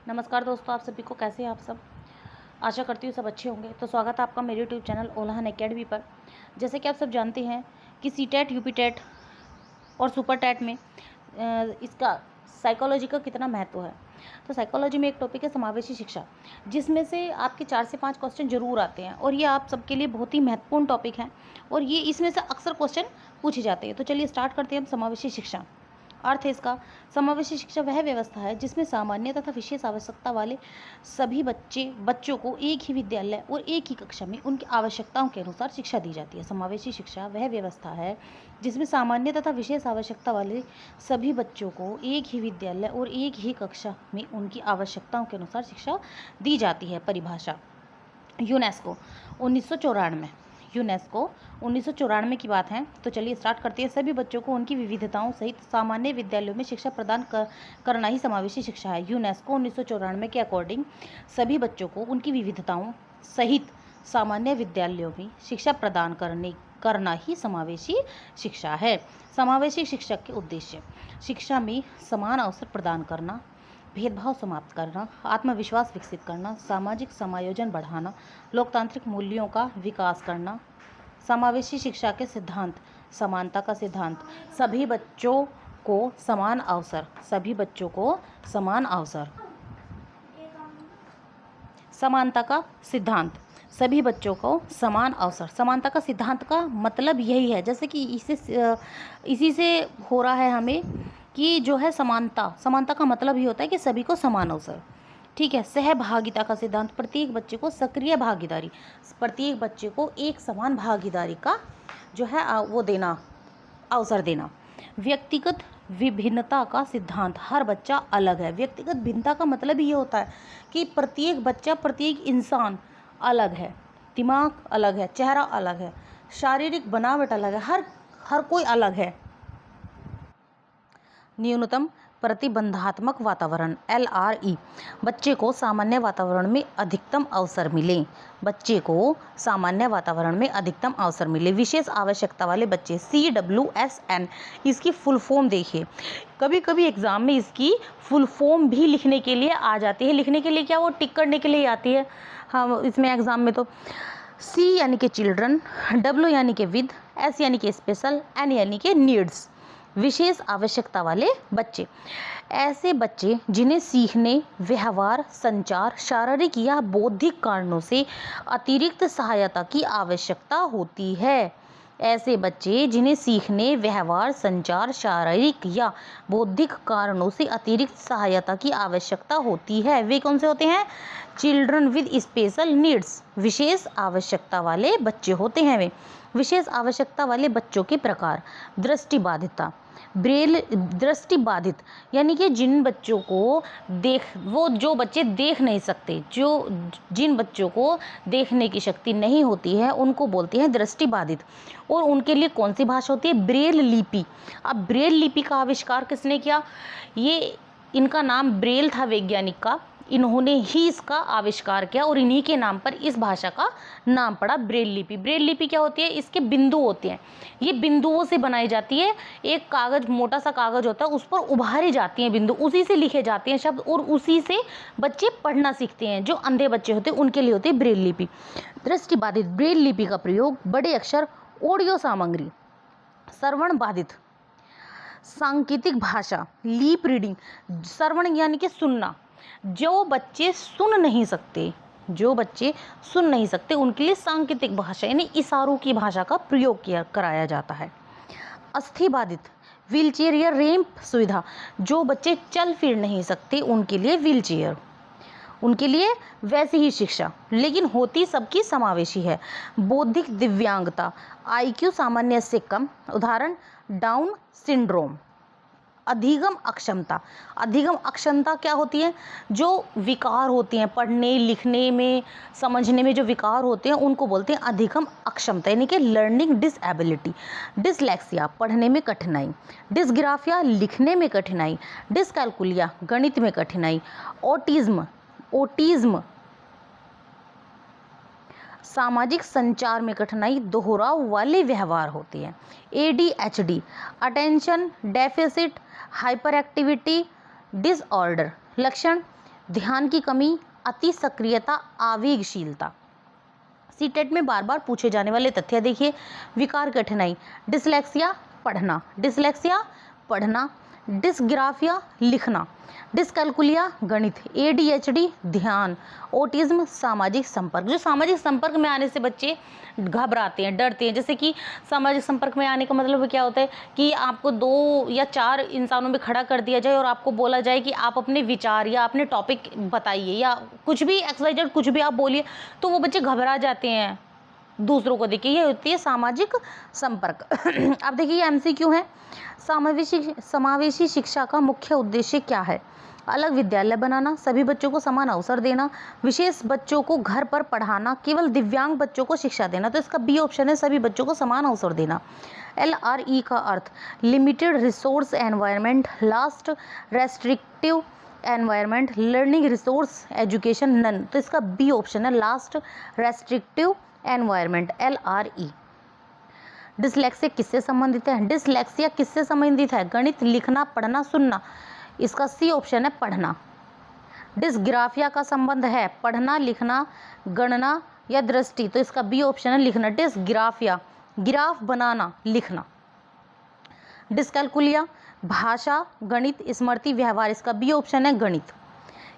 नमस्कार दोस्तों, आप सभी को कैसे हैं आप सब। आशा करती हूँ सब अच्छे होंगे। तो स्वागत है आपका मेरे यूट्यूब चैनल ओलाहन एकेडमी पर। जैसे कि आप सब जानते हैं कि सी टेट, यूपी टेट और सुपर टेट में इसका साइकोलॉजी का कितना महत्व है। तो साइकोलॉजी में एक टॉपिक है समावेशी शिक्षा, जिसमें से आपके 4 से 5 क्वेश्चन जरूर आते हैं और ये आप सबके लिए बहुत ही महत्वपूर्ण टॉपिक है और ये इसमें से अक्सर क्वेश्चन पूछे जाते हैं। तो चलिए स्टार्ट करते हैं हम। समावेशी शिक्षा अर्थ है इसका, समावेशी शिक्षा वह व्यवस्था है जिसमें सामान्य तथा विशेष आवश्यकता वाले सभी बच्चों को एक ही विद्यालय और एक ही कक्षा में उनकी आवश्यकताओं के अनुसार शिक्षा दी जाती है। समावेशी शिक्षा वह व्यवस्था है जिसमें सामान्य तथा विशेष आवश्यकता वाले सभी बच्चों को एक ही विद्यालय और एक ही कक्षा में उनकी आवश्यकताओं के अनुसार शिक्षा दी जाती है। परिभाषा यूनेस्को 1994 की बात है। तो चलिए स्टार्ट करते हैं। सभी बच्चों को उनकी विविधताओं सहित सामान्य विद्यालयों में शिक्षा प्रदान करना ही समावेशी शिक्षा है। यूनेस्को 1994 के अकॉर्डिंग सभी बच्चों को उनकी विविधताओं सहित सामान्य विद्यालयों में शिक्षा प्रदान करना ही समावेशी शिक्षा है। समावेशी शिक्षा के उद्देश्य: शिक्षा में समान अवसर प्रदान करना, भेदभाव समाप्त करना, आत्मविश्वास विकसित करना, सामाजिक समायोजन बढ़ाना, लोकतांत्रिक मूल्यों का विकास करना। समावेशी शिक्षा के सिद्धांत: समानता का सिद्धांत, सभी बच्चों को समान अवसर, समानता का सिद्धांत, सभी बच्चों को समान अवसर। समानता का सिद्धांत का मतलब यही है, जैसे कि इसी से हो रहा है हमें कि जो है समानता का मतलब ही होता है कि सभी को समान अवसर। ठीक है। सहभागिता का सिद्धांत: प्रत्येक बच्चे को सक्रिय भागीदारी, प्रत्येक बच्चे को एक समान भागीदारी का जो है वो देना, अवसर देना। व्यक्तिगत विभिन्नता का सिद्धांत: हर बच्चा अलग है। व्यक्तिगत भिन्नता का मतलब ये होता है कि प्रत्येक बच्चा, प्रत्येक इंसान अलग है, दिमाग अलग है, चेहरा अलग है, शारीरिक बनावट अलग है, हर कोई अलग है। न्यूनतम प्रतिबंधात्मक वातावरण LRE: बच्चे को सामान्य वातावरण में अधिकतम अवसर मिले, बच्चे को सामान्य वातावरण में अधिकतम अवसर मिले। विशेष आवश्यकता वाले बच्चे CWSN, इसकी फुल फॉर्म देखिए। कभी कभी एग्जाम में इसकी फुल फॉर्म भी लिखने के लिए आ जाती है। लिखने के लिए क्या, वो टिक करने के लिए आती है। हाँ, इसमें एग्जाम में तो C यानी कि चिल्ड्रन, W यानी कि विद, S यानी कि स्पेशल, N यानी कि नीड्स। विशेष आवश्यकता वाले बच्चे: ऐसे बच्चे जिन्हें सीखने, व्यवहार, संचार, शारीरिक या बौद्धिक कारणों से अतिरिक्त सहायता की आवश्यकता होती है। ऐसे बच्चे जिन्हें सीखने, व्यवहार, संचार, शारीरिक या बौद्धिक कारणों से अतिरिक्त सहायता की आवश्यकता होती है, वे कौन से होते हैं? चिल्ड्रन विद स्पेशल नीड्स, विशेष आवश्यकता वाले बच्चे होते हैं वे। विशेष आवश्यकता वाले बच्चों के प्रकार: दृष्टिबाधिता, ब्रेल दृष्टिबाधित यानी कि जिन बच्चों को जो बच्चे देख नहीं सकते, जिन बच्चों को देखने की शक्ति नहीं होती है, उनको बोलते हैं दृष्टिबाधित। और उनके लिए कौन सी भाषा होती है? ब्रेल लिपि। अब ब्रेल लिपि का आविष्कार किसने किया? इनका नाम ब्रेल था वैज्ञानिक का, इन्होंने ही इसका आविष्कार किया और इन्हीं के नाम पर इस भाषा का नाम पड़ा ब्रेल लिपि। ब्रेल लिपि क्या होती है? इसके बिंदु होते हैं, ये बिंदुओं से बनाई जाती है। एक कागज, मोटा सा कागज होता है, उस पर उभारी जाती हैं बिंदु, उसी से लिखे जाते हैं शब्द और उसी से बच्चे पढ़ना सीखते हैं। जो अंधे बच्चे होते हैं उनके लिए होती है ब्रेल लिपि। दृष्टिबाधित: ब्रेल लिपि का प्रयोग बड़े अक्षर, ऑडियो सामग्री। श्रवण बाधित: सांकेतिक भाषा, लीप रीडिंग। श्रवण यानी कि सुनना, जो बच्चे सुन नहीं सकते उनके लिए सांकेतिक भाषा यानी इशारों की भाषा का प्रयोग कराया जाता है। अस्थिबाधित: व्हीलचेयर या रैंप सुविधा, जो बच्चे चल फिर नहीं सकते उनके लिए व्हीलचेयर, उनके लिए वैसी ही शिक्षा, लेकिन होती सबकी समावेशी है। बौद्धिक दिव्यांगता, IQ सामान्य से कम, उदाहरण डाउन सिंड्रोम। अधिगम अक्षमता क्या होती है? जो विकार होती हैं, पढ़ने लिखने में, समझने में जो विकार होते हैं उनको बोलते हैं अधिगम अक्षमता यानी कि लर्निंग डिसएबिलिटी। डिसलेक्सिया, पढ़ने में कठिनाई। डिसग्राफिया, लिखने में कठिनाई। डिसकैलकुलिया, गणित में कठिनाई। ओटिज्म सामाजिक संचार में कठिनाई, दोहराव वाले व्यवहार होते हैं। ADHD, attention deficit hyper activity disorder. लक्षण: ध्यान की कमी, अति सक्रियता, आवेगशीलता। सीटेट में बार बार पूछे जाने वाले तथ्य देखिए। विकार कठिनाई, डिसलेक्सिया पढ़ना, डिसलेक्सिया पढ़ना, डिसग्राफिया लिखना, डिसकैलकुलिया गणित, एडीएचडी ध्यान, ऑटिज्म सामाजिक संपर्क। जो सामाजिक संपर्क में आने से बच्चे घबराते हैं, डरते हैं। जैसे कि सामाजिक संपर्क में आने का मतलब क्या होता है कि आपको 2 या 4 इंसानों में खड़ा कर दिया जाए और आपको बोला जाए कि आप अपने विचार या अपने टॉपिक बताइए या कुछ भी XYZ कुछ भी आप बोलिए, तो वो बच्चे घबरा जाते हैं दूसरों को देखिए। ये होती है सामाजिक संपर्क। अब देखिए MCQ है। समावेशी शिक्षा का मुख्य उद्देश्य क्या है? अलग विद्यालय बनाना, सभी बच्चों को समान अवसर देना, विशेष बच्चों को घर पर पढ़ाना, केवल दिव्यांग बच्चों को शिक्षा देना। तो इसका बी ऑप्शन है, सभी बच्चों को समान अवसर देना। LRE का अर्थ limited resource environment, last restrictive environment, learning resource education none. तो इसका बी ऑप्शन है, last restrictive environment, LRE। Dyslexia किससे संबंधित है? डिसलेक्सिया किससे संबंधित है? गणित, लिखना, पढ़ना, सुनना। इसका सी ऑप्शन है, पढ़ना। डिसग्राफिया का संबंध है पढ़ना, लिखना, गणना या दृष्टि। तो इसका बी ऑप्शन है, लिखना। डिसग्राफिया ग्राफ बनाना, लिखना। डिसकैलकुलिया भाषा, गणित, स्मृति, व्यवहार। इसका बी ऑप्शन है, गणित।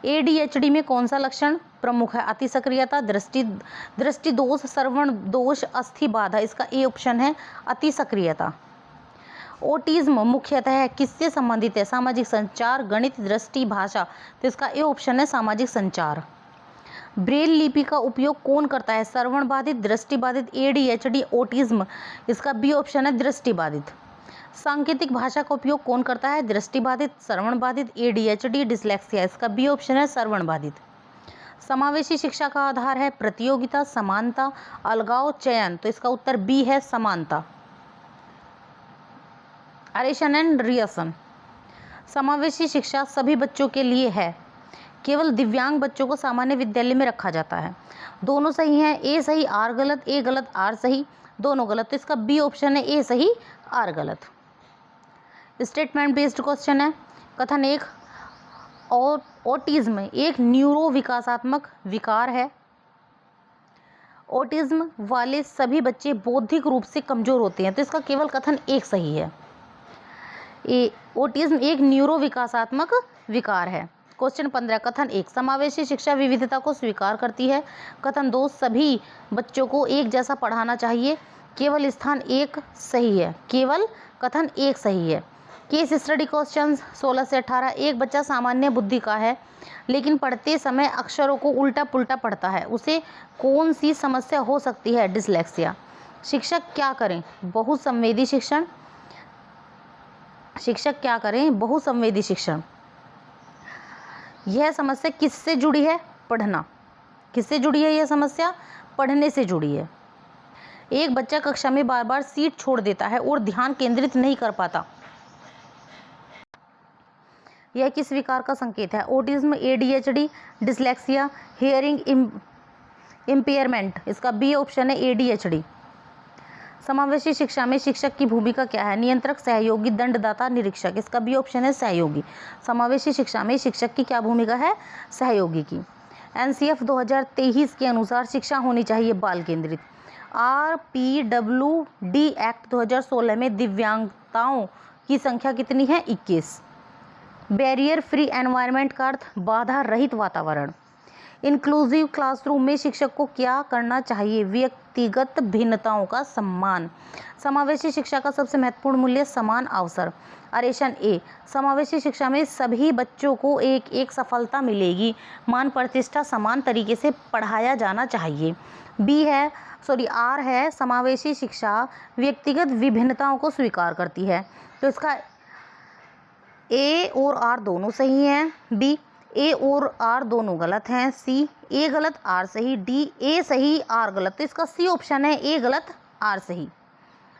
ADHD में कौन सा लक्षण प्रमुख है? अति सक्रियता, दृष्टि दोष, श्रवण दोष, अस्थि बाधा। इसका ए ऑप्शन है, अति सक्रियता। ऑटिज्म मुख्यतः किससे संबंधित है? सामाजिक संचार, गणित, दृष्टि, भाषा। तो इसका ए ऑप्शन है, सामाजिक संचार। ब्रेल लिपि का उपयोग कौन करता है? श्रवण बाधित, दृष्टि बाधित, ADHD, ऑटिज्म। इसका बी ऑप्शन है, दृष्टि बाधित। सांकेतिक भाषा का उपयोग कौन करता है? दृष्टि बाधित, श्रवण बाधित, ADHD, डिसलेक्सिया। इसका बी ऑप्शन है, श्रवण बाधित। समावेशी शिक्षा का आधार है प्रतियोगिता, समानता, अलगाव, चयन। तो इसका उत्तर बी है, समानता। अरेशन एंड रिएशन। समावेशी शिक्षा सभी बच्चों के लिए है, केवल दिव्यांग बच्चों को सामान्य विद्यालय में रखा जाता है। दोनों सही हैं, ए सही आर गलत, ए गलत आर सही, दोनों गलत। तो इसका बी ऑप्शन है, ए सही आर गलत। स्टेटमेंट बेस्ड क्वेश्चन है। कथन 1, और ऑटिज्म एक न्यूरो विकासात्मक विकार है। ऑटिज्म वाले सभी बच्चे बौद्धिक रूप से कमजोर होते हैं। तो इसका केवल कथन 1 सही है। ऑटिज्म एक न्यूरो विकासात्मक विकार है। क्वेश्चन 15, कथन 1, समावेशी शिक्षा विविधता को स्वीकार करती है। कथन 2, सभी बच्चों को एक जैसा पढ़ाना चाहिए। केवल स्थान 1 सही है, केवल कथन 1 सही है। केस स्टडी क्वेश्चंस 16 से 18, एक बच्चा सामान्य बुद्धि का है लेकिन पढ़ते समय अक्षरों को उल्टा पुल्टा पढ़ता है, उसे कौन सी समस्या हो सकती है? डिसलेक्सिया। शिक्षक क्या करें? बहुसंवेदी शिक्षण। शिक्षक क्या करें? बहुसंवेदी शिक्षण। यह समस्या किससे जुड़ी है? पढ़ना। किससे जुड़ी है यह समस्या? पढ़ने से जुड़ी है। एक बच्चा कक्षा में बार बार सीट छोड़ देता है और ध्यान केंद्रित नहीं कर पाता, यह किस विकार का संकेत है? Autism, ADHD, dyslexia, hearing impairment. इसका बी ऑप्शन है, ADHD। समावेशी शिक्षा में शिक्षक की भूमिका क्या है? नियंत्रक, सहयोगी, दंडदाता, निरीक्षक। इसका बी ऑप्शन है, सहयोगी। समावेशी शिक्षा में शिक्षक की क्या भूमिका है? सहयोगी की। NCF 2023 के अनुसार शिक्षा होनी चाहिए बाल केंद्रित। RPWD एक्ट 2016 में दिव्यांगताओं की संख्या कितनी है? 21। बैरियर फ्री एनवायरनमेंट का अर्थ बाधा रहित वातावरण। इंक्लूसिव क्लासरूम में शिक्षक को क्या करना चाहिए? व्यक्तिगत भिन्नताओं का सम्मान। समावेशी शिक्षा का सबसे महत्वपूर्ण मूल्य समान अवसर। अरेशन ए, समावेशी शिक्षा में सभी बच्चों को एक एक सफलता मिलेगी, मान प्रतिष्ठा समान तरीके से पढ़ाया जाना चाहिए। आर है, समावेशी शिक्षा व्यक्तिगत विभिन्नताओं को स्वीकार करती है। तो इसका ए और आर दोनों सही हैं। बी, ए और आर दोनों गलत हैं। सी, ए गलत आर सही। डी, ए सही आर गलत। तो इसका सी ऑप्शन है, ए गलत आर सही।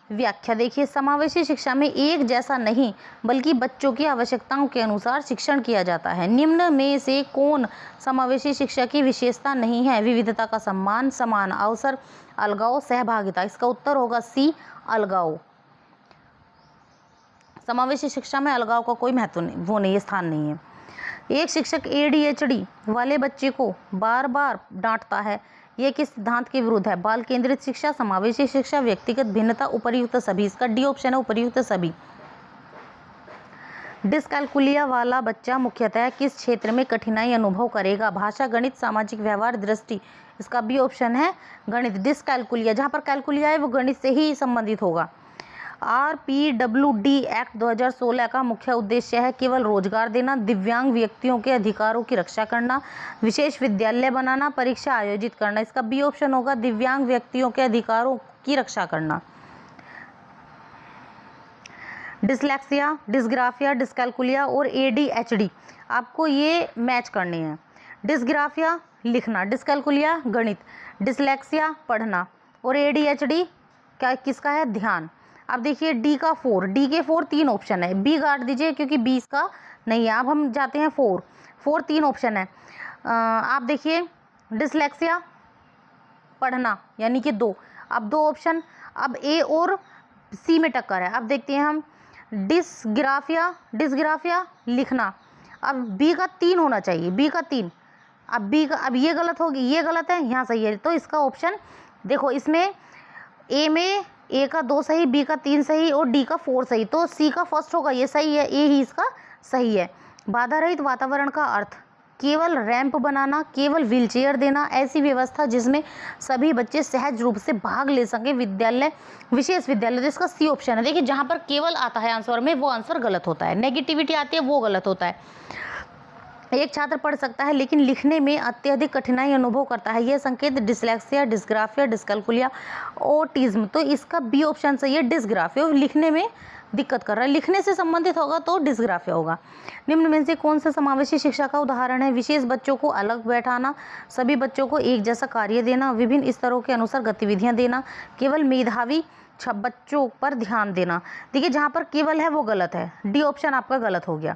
व्याख्या देखिए, समावेशी शिक्षा में एक जैसा नहीं बल्कि बच्चों की आवश्यकताओं के अनुसार शिक्षण किया जाता है। निम्न में से कौन समावेशी शिक्षा की विशेषता नहीं है? विविधता का सम्मान, समान अवसर, अलगाव, सहभागिता। इसका उत्तर होगा सी, अलगाव। समावेशी शिक्षा में अलगाव का कोई महत्व नहीं, स्थान नहीं है। एक शिक्षक ADHD वाले बच्चे को बार बार डांटता है, ये किस सिद्धांत के विरुद्ध है? बाल केंद्रित शिक्षा, समावेशी शिक्षा, व्यक्तिगत भिन्नता, उपर्युक्त सभी। इसका डी ऑप्शन है उपर्युक्त सभी। डिस्कैल्कुलिया वाला बच्चा मुख्यतः किस क्षेत्र में कठिनाई अनुभव करेगा? भाषा, गणित, सामाजिक व्यवहार, दृष्टि। इसका बी ऑप्शन है गणित। डिस्कैल्कुलिया, जहाँ पर कैलकुलिया है वो गणित से ही संबंधित होगा। RPWD एक्ट 2016 का मुख्य उद्देश्य है केवल रोजगार देना, दिव्यांग व्यक्तियों के अधिकारों की रक्षा करना, विशेष विद्यालय बनाना, परीक्षा आयोजित करना। इसका बी ऑप्शन होगा दिव्यांग व्यक्तियों के अधिकारों की रक्षा करना। डिसलेक्सिया, डिस्ग्राफिया, डिस्कैल्कुलिया और ADHD आपको ये मैच करने हैं। डिस्ग्राफिया लिखना, डिस्कैल्कुलिया गणित, डिसलेक्सिया पढ़ना और ADHD क्या किसका है? ध्यान। अब देखिए डी के 4 तीन ऑप्शन है, बी काट दीजिए क्योंकि 20 का नहीं है। अब हम जाते हैं 4 तीन ऑप्शन है। आप देखिए डिसलेक्सिया पढ़ना यानी कि 2, अब 2 ऑप्शन। अब ए और सी में टक्कर है। अब देखते हैं हम डिस्ग्राफिया लिखना, अब बी का 3 होना चाहिए, बी का 3। अब ये गलत होगी, ये गलत है, यहाँ सही है। तो इसका ऑप्शन देखो, इसमें ए में ए का 2 सही, बी का 3 सही और डी का 4 सही, तो सी का फर्स्ट होगा, ये सही है, ए ही इसका सही है। बाधा रहित वातावरण का अर्थ केवल रैंप बनाना, केवल व्हीलचेयर देना, ऐसी व्यवस्था जिसमें सभी बच्चे सहज रूप से भाग ले सकें, विद्यालय, विशेष विद्यालय। तो इसका सी ऑप्शन है। देखिए जहाँ पर केवल आता है आंसर में वो आंसर गलत होता है, नेगेटिविटी आती है वो गलत होता है। एक छात्र पढ़ सकता है लेकिन लिखने में अत्यधिक कठिनाई अनुभव करता है, यह संकेत डिसलेक्सिया, डिस्ग्राफिया, डिस्कैल्कुलिया, ऑटिज्म। तो इसका बी ऑप्शन सही है, डिस्ग्राफिया। लिखने में दिक्कत कर रहा है, लिखने से संबंधित होगा तो डिस्ग्राफिया होगा। निम्न में से कौन सा समावेशी शिक्षा का उदाहरण है? विशेष बच्चों को अलग बैठाना, सभी बच्चों को एक जैसा कार्य देना, विभिन्न स्तरों के अनुसार गतिविधियां देना, केवल मेधावी बच्चों पर ध्यान देना। देखिए जहाँ पर केवल है वो गलत है, डी ऑप्शन आपका गलत हो गया।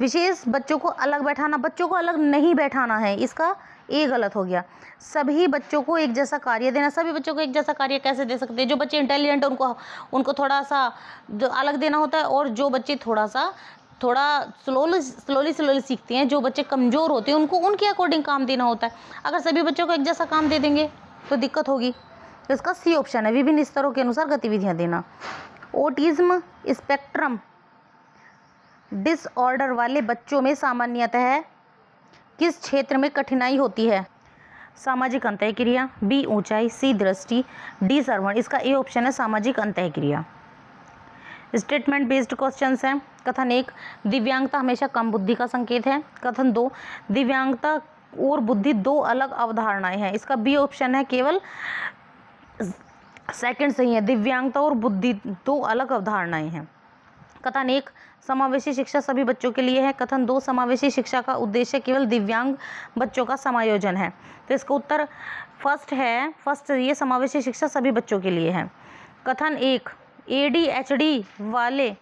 विशेष बच्चों को अलग बैठाना, बच्चों को अलग नहीं बैठाना है, इसका ए गलत हो गया। सभी बच्चों को एक जैसा कार्य देना, सभी बच्चों को एक जैसा कार्य कैसे दे सकते हैं? जो बच्चे इंटेलिजेंट उनको थोड़ा सा जो अलग देना होता है, और जो बच्चे थोड़ा स्लोली सीखते हैं, जो बच्चे कमज़ोर होते हैं उनको उनके अकॉर्डिंग काम देना होता है। अगर सभी बच्चों को एक जैसा काम दे देंगे तो दिक्कत होगी। तो इसका सी ऑप्शन है, विभिन्न स्तरों के अनुसार गतिविधियाँ देना। ऑटिज्म स्पेक्ट्रम डिसऑर्डर वाले बच्चों में सामान्यतः किस क्षेत्र में कठिनाई होती है? सामाजिक अंतःक्रिया, बी ऊंचाई, सी दृष्टि, डी श्रवण। इसका ए ऑप्शन है सामाजिक अंतःक्रिया। स्टेटमेंट बेस्ड क्वेश्चंस हैं। कथन 1, दिव्यांगता हमेशा कम बुद्धि का संकेत है। कथन 2, दिव्यांगता और बुद्धि 2 अलग अवधारणाएं हैं। इसका बी ऑप्शन है केवल सेकंड सही है, दिव्यांगता और बुद्धि 2 अलग अवधारणाएं हैं। कथन 1, समावेशी शिक्षा सभी बच्चों के लिए है। कथन 2, समावेशी शिक्षा का उद्देश्य केवल दिव्यांग बच्चों का समायोजन है। तो इसका उत्तर फर्स्ट ये समावेशी शिक्षा सभी बच्चों के लिए है। कथन 1, ADHD वाले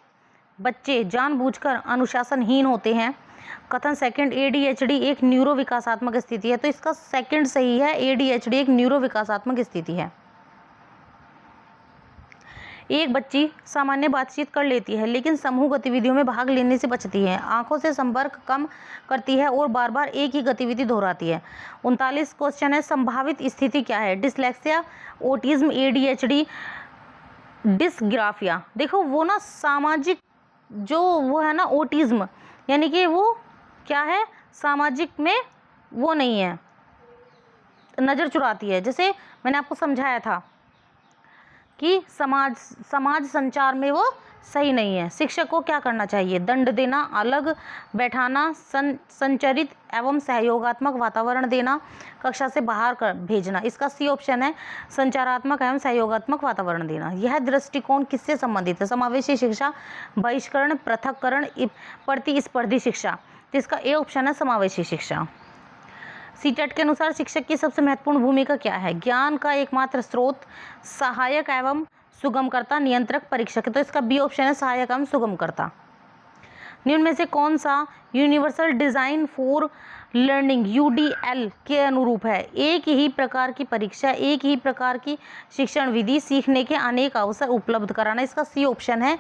बच्चे जानबूझकर अनुशासनहीन होते हैं। कथन सेकंड, ADHD एक न्यूरो विकासात्मक स्थिति है। तो इसका सेकंड सही है, ADHD एक न्यूरो विकासात्मक स्थिति है। एक बच्ची सामान्य बातचीत कर लेती है लेकिन समूह गतिविधियों में भाग लेने से बचती है, आंखों से संपर्क कम करती है और बार बार एक ही गतिविधि दोहराती है। 39 क्वेश्चन है, संभावित स्थिति क्या है? Dyslexia, autism, ADHD, dysgraphia. देखो वो ना सामाजिक जो वो है ना ऑटिज्म, यानी कि वो क्या है, सामाजिक में वो नहीं है, नज़र चुराती है। जैसे मैंने आपको समझाया था कि समाज संचार में वो सही नहीं है। शिक्षक को क्या करना चाहिए? दंड देना, अलग बैठाना, संचरित एवं सहयोगात्मक वातावरण देना, कक्षा से बाहर भेजना। इसका सी ऑप्शन है, संचारात्मक एवं सहयोगात्मक वातावरण देना। यह दृष्टिकोण किससे संबंधित है? समावेशी शिक्षा, बहिष्करण, पृथक्करण, प्रतिस्पर्धी शिक्षा। तो इसका ए ऑप्शन है समावेशी शिक्षा। सीटेट के अनुसार शिक्षक की सबसे महत्वपूर्ण भूमिका क्या है? ज्ञान का एकमात्र स्रोत, सहायक एवं सुगमकर्ता, नियंत्रक, परीक्षक। तो इसका बी ऑप्शन है सहायक एवं सुगमकर्ता। निम्न में से कौन सा universal design for learning UDL के अनुरूप है? एक ही प्रकार की परीक्षा, एक ही प्रकार की शिक्षण विधि, सीखने के अनेक अवसर उपलब्ध कराना। इसका सी ऑप्शन है